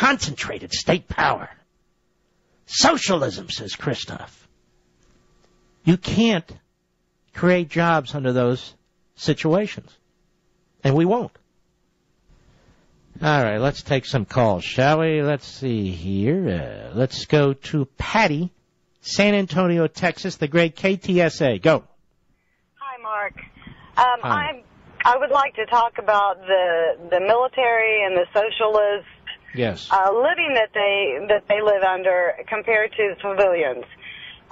concentrated state power. Socialism, says Christoph. You can't create jobs under those situations. And we won't. All right, let's take some calls, shall we? Let's see here. Let's go to Patty, San Antonio, Texas, the great KTSA. Go. Hi, Mark. I would like to talk about the military and the socialist living that they live under compared to civilians.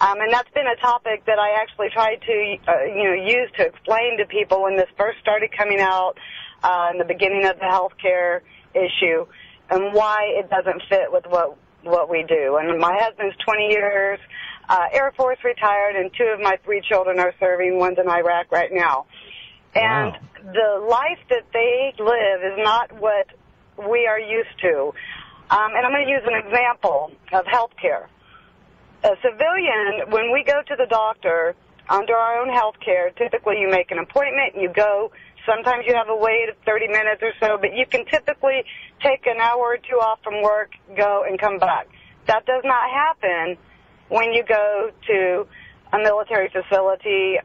And that's been a topic that I actually tried to use to explain to people when this first started coming out in the beginning of the healthcare issue and why it doesn't fit with what we do. And my husband's 20 years Air Force retired, and 2 of my 3 children are serving. One's in Iraq right now. And the life that they live is not what we are used to. And I'm going to use an example of health care. A civilian, when we go to the doctor under our own health care, typically you make an appointment, you go. Sometimes you have a wait of 30 minutes or so, but you can typically take an hour or 2 off from work, go, and come back. That does not happen when you go to a military facility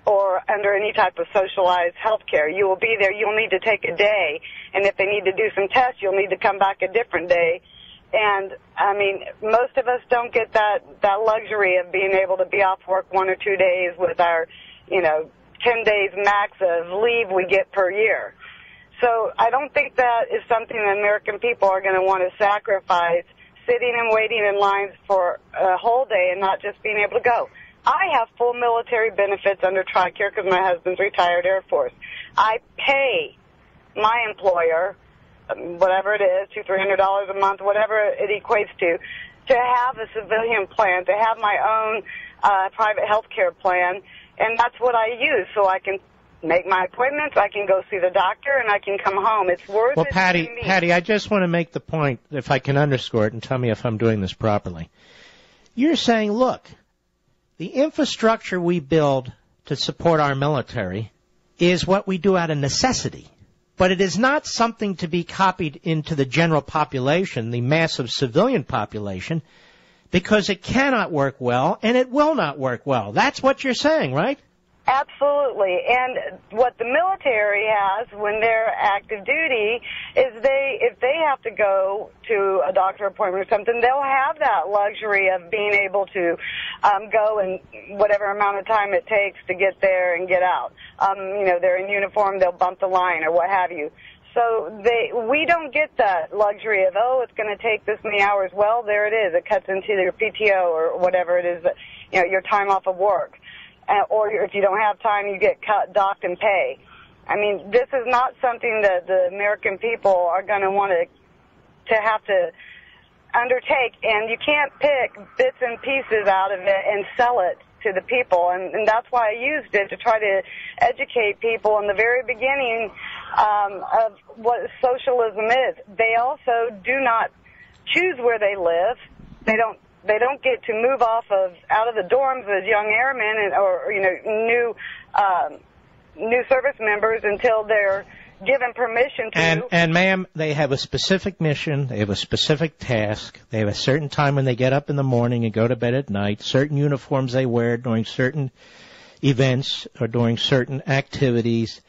or under any type of socialized health care. You will be there. You'll need to take a day, and if they need to do some tests, you'll need to come back a different day. And, I mean, most of us don't get that luxury of being able to be off work 1 or 2 days with our, 10 days max of leave we get per year. So I don't think that is something the American people are going to want to sacrifice, sitting and waiting in lines for a whole day and not just being able to go. I have full military benefits under TRICARE because my husband's retired Air Force. I pay my employer, whatever it is, $200-300 a month, whatever it equates to have a civilian plan, to have my own private health care plan, and that's what I use, so I can make my appointments, I can go see the doctor, and I can come home. It's worth it. Well, Patty, I just want to make the point, if I can underscore it, and tell me if I'm doing this properly. You're saying, look, the infrastructure we build to support our military is what we do out of necessity. But it is not something to be copied into the general population, the massive civilian population, because it cannot work well, and it will not work well. That's what you're saying, right? Absolutely. And what the military has when they're active duty is if they have to go to a doctor appointment or something, they'll have that luxury of being able to go in whatever amount of time it takes to get there and get out. They're in uniform, they'll bump the line or what have you. So we don't get that luxury of, it's going to take this many hours. Well, there it is. It cuts into your PTO or whatever it is, your time off of work. Or if you don't have time, you get docked and pay. I mean, this is not something that the American people are going to want to have to undertake, and you can't pick bits and pieces out of it and sell it to the people, and that's why I used it to try to educate people in the very beginning of what socialism is. They also do not choose where they live. They don't get to move out of the dorms as young airmen or new service members until they're given permission to. And ma'am, they have a specific mission, they have a specific task, they have a certain time when they get up in the morning and go to bed at night, certain uniforms they wear during certain events or during certain activities.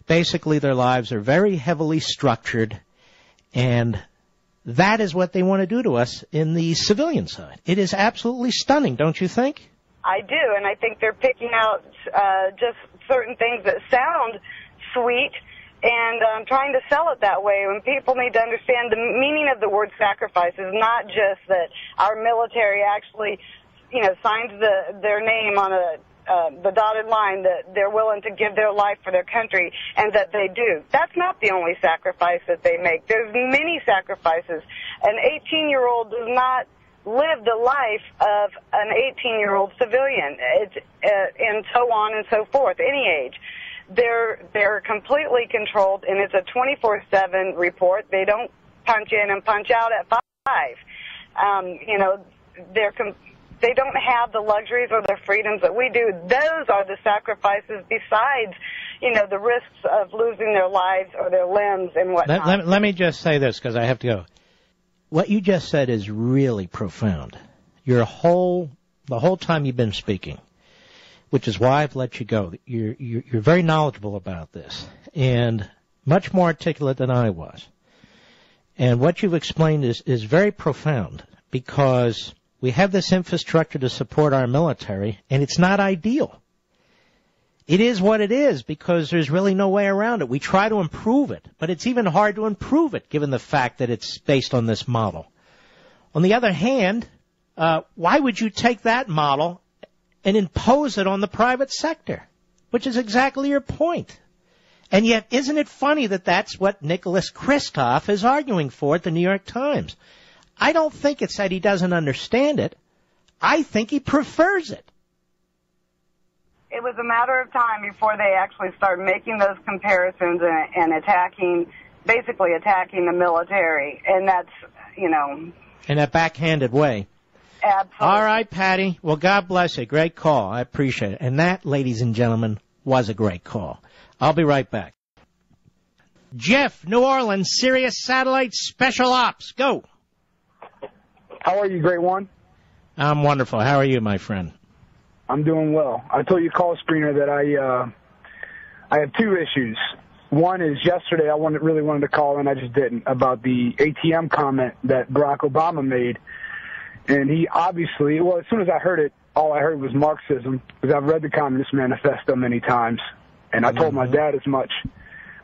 Basically, their lives are very heavily structured, and that is what they want to do to us in the civilian side. It is absolutely stunning, don't you think? I do, and I think they're picking out just certain things that sound sweet and trying to sell it that way, when people need to understand the meaning of the word sacrifice is not just that our military actually, signs their name on the dotted line that they're willing to give their life for their country, and that they do. That's not the only sacrifice that they make. There's many sacrifices. An 18-year-old does not live the life of an 18-year-old civilian, and so on and so forth, any age. They're completely controlled, and it's a 24/7 report. They don't punch in and punch out at 5. They don't have the luxuries or the freedoms that we do. Those are the sacrifices besides, the risks of losing their lives or their limbs and whatnot. Let me just say this, because I have to go. what you just said is really profound. The whole time you've been speaking, which is why I've let you go. You're very knowledgeable about this and much more articulate than I was. And what you've explained is very profound because we have this infrastructure to support our military, and it's not ideal. It is what it is because there's really no way around it. We try to improve it, but it's even hard to improve it given the fact that it's based on this model. On the other hand, why would you take that model and impose it on the private sector? Which is exactly your point. And yet, isn't it funny that that's what Nicholas Kristof is arguing for at the New York Times? I don't think it's that he doesn't understand it. I think he prefers it. It was a matter of time before they actually started making those comparisons and basically attacking the military. And that's, in a backhanded way. Absolutely. All right, Patty. Well, God bless you. Great call. I appreciate it. And that, ladies and gentlemen, was a great call. I'll be right back. Jeff, New Orleans, Sirius Satellite Special Ops. Go. How are you, Great One? I'm wonderful. How are you, my friend? I'm doing well. I told you, call screener, that I have two issues. One is yesterday I really wanted to call, and I just didn't, about the ATM comment that Barack Obama made. And he obviously, as soon as I heard it, all I heard was Marxism, because I've read the Communist Manifesto many times, and I told my dad as much.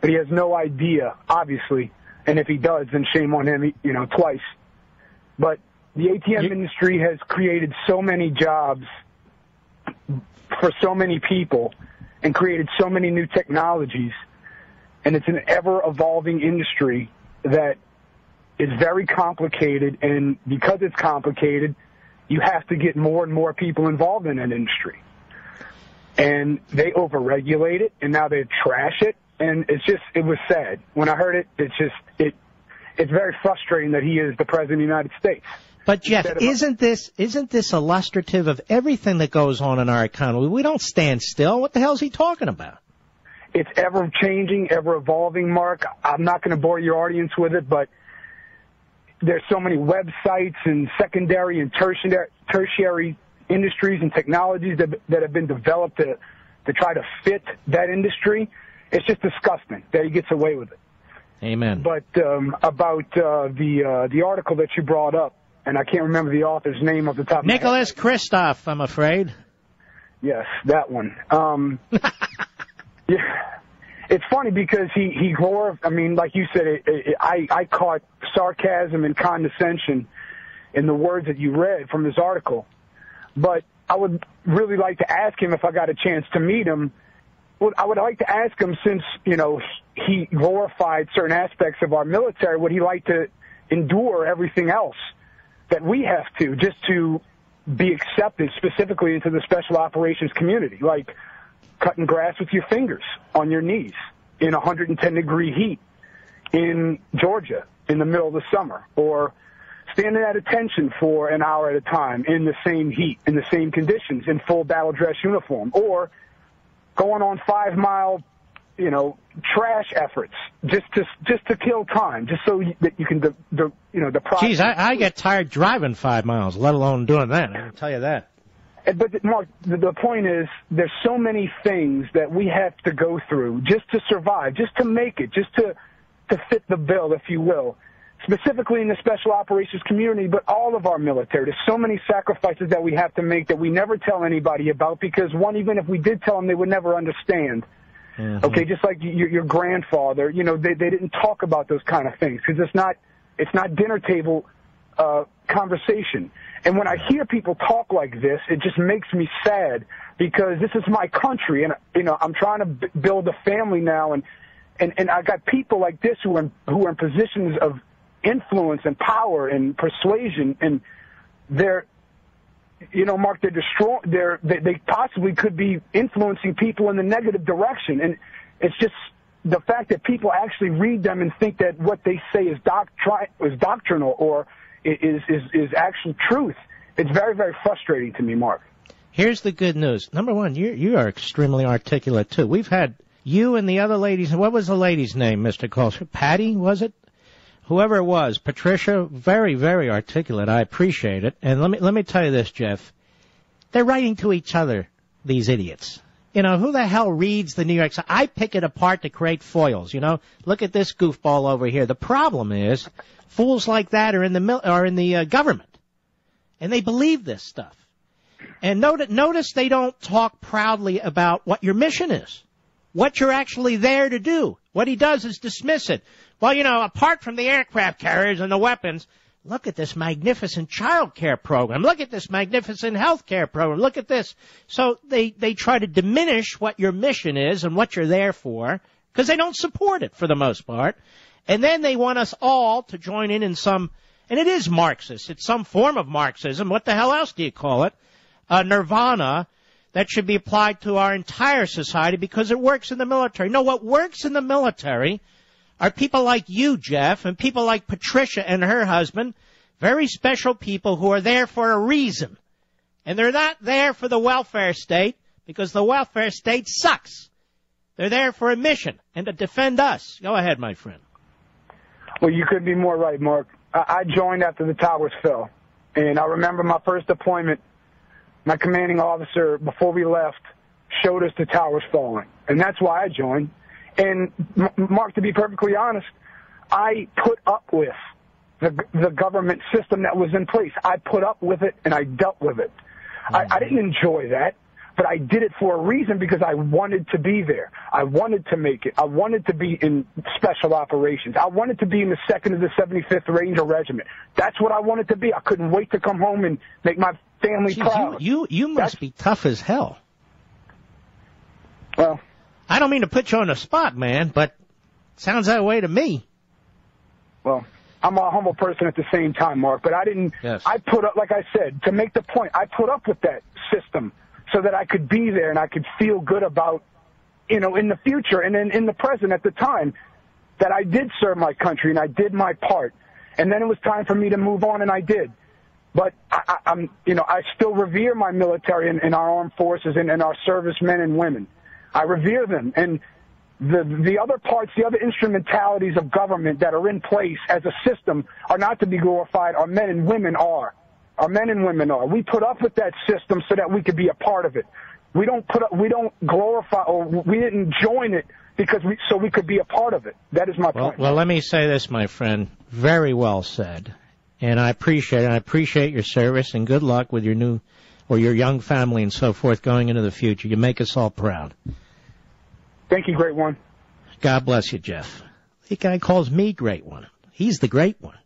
But he has no idea, obviously, and if he does, then shame on him, twice. But the ATM industry has created so many jobs for so many people and created so many new technologies, and it's an ever-evolving industry that is very complicated, and because it's complicated, you have to get more and more people involved in an industry. And they overregulate it, and now they trash it, and it was sad. When I heard it, it's very frustrating that he is the President of the United States. But, Jeff, isn't this illustrative of everything that goes on in our economy? We don't stand still. What the hell is he talking about? It's ever-changing, ever-evolving, Mark. I'm not going to bore your audience with it, but there's so many websites and secondary and tertiary industries and technologies that have been developed to try to fit that industry. It's just disgusting that he gets away with it. Amen. But about the article that you brought up, and I can't remember the author's name off the top of my head. Nicholas Kristof, I'm afraid. Yes, that one. Yeah, it's funny because he like you said, I caught sarcasm and condescension in the words that you read from this article. But I would really like to ask him, if I got a chance to meet him, I would like to ask him, since, he glorified certain aspects of our military, would he like to endure everything else that we have to, just to be accepted specifically into the special operations community, like cutting grass with your fingers on your knees in 110-degree heat in Georgia in the middle of the summer, or standing at attention for an hour at a time in the same heat, in the same conditions, in full battle dress uniform, or going on 5-mile, trash efforts just to kill time, just so that you can deprive. Geez, I get tired driving 5 miles, let alone doing that. I can tell you that. But, Mark, the point is, there's so many things that we have to go through just to survive, just to make it, just to fit the bill, if you will, specifically in the special operations community, but all of our military. There's so many sacrifices that we have to make that we never tell anybody about, because, even if we did tell them, they would never understand. Mm-hmm. Okay, just like your grandfather, they didn't talk about those kind of things, because it's not dinner table conversation. And when I hear people talk like this, it just makes me sad, because this is my country, and I'm trying to build a family now, and I got people like this who are in positions of influence and power and persuasion, and they're, Mark, they possibly could be influencing people in the negative direction, and it's just the fact that people actually read them and think that what they say is doctrinal or is actual truth. It's very, very frustrating to me, Mark. Here's the good news. Number one, you are extremely articulate, too. We've had you and the other ladies. What was the lady's name, Mr. Colson? Patty, was it? whoever it was, Patricia, very, very articulate. I appreciate it. And let me tell you this, Jeff. They're writing to each other, these idiots. You know, who the hell reads the New York Times? I pick it apart to create foils, you know. Look at this goofball over here. The problem is fools like that are in the government. And they believe this stuff. And notice they don't talk proudly about what your mission is, what you're actually there to do. What he does is dismiss it. Well, you know, apart from the aircraft carriers and the weapons, look at this magnificent child care program. Look at this magnificent health care program. Look at this. So they try to diminish what your mission is and what you're there for because they don't support it for the most part. And then they want us all to join in some, and it is Marxist. It's some form of Marxism. What the hell else do you call it? Nirvana that should be applied to our entire society because it works in the military. No, what works in the military are people like you, Jeff, and people like Patricia and her husband, very special people who are there for a reason. And they're not there for the welfare state because the welfare state sucks. They're there for a mission and to defend us. Go ahead, my friend. Well, you couldn't be more right, Mark. I joined after the towers fell. And I remember my first deployment, my commanding officer, before we left, showed us the towers falling. And that's why I joined. And, Mark, to be perfectly honest, I put up with the government system that was in place. I put up with it, and I dealt with it. I didn't enjoy that, but I did it for a reason because I wanted to be there. I wanted to make it. I wanted to be in special operations. I wanted to be in the 2nd of the 75th Ranger Regiment. That's what I wanted to be. I couldn't wait to come home and make my family proud. You must be tough as hell. Well, I don't mean to put you on the spot, man, but it sounds that way to me. Well, I'm a humble person at the same time, Mark, but I didn't, yes. I put up, like I said, to make the point, I put up with that system so that I could be there and I could feel good about, you know, in the future and in the present at the time that I did serve my country and I did my part. And then it was time for me to move on, and I did. But I'm, you know, I still revere my military and our armed forces and our servicemen and women. I revere them. And the other parts, the other instrumentalities of government that are in place as a system are not to be glorified. Our men and women are. Our men and women are. We put up with that system so that we could be a part of it. We don't glorify, or we didn't join it because so we could be a part of it. That is my point. Well, let me say this, my friend. Very well said. And I appreciate it. I appreciate your service, and good luck with your new or your young family and so forth going into the future. You make us all proud. Thank you, Great One. God bless you, Jeff. The guy calls me Great One. He's the Great One.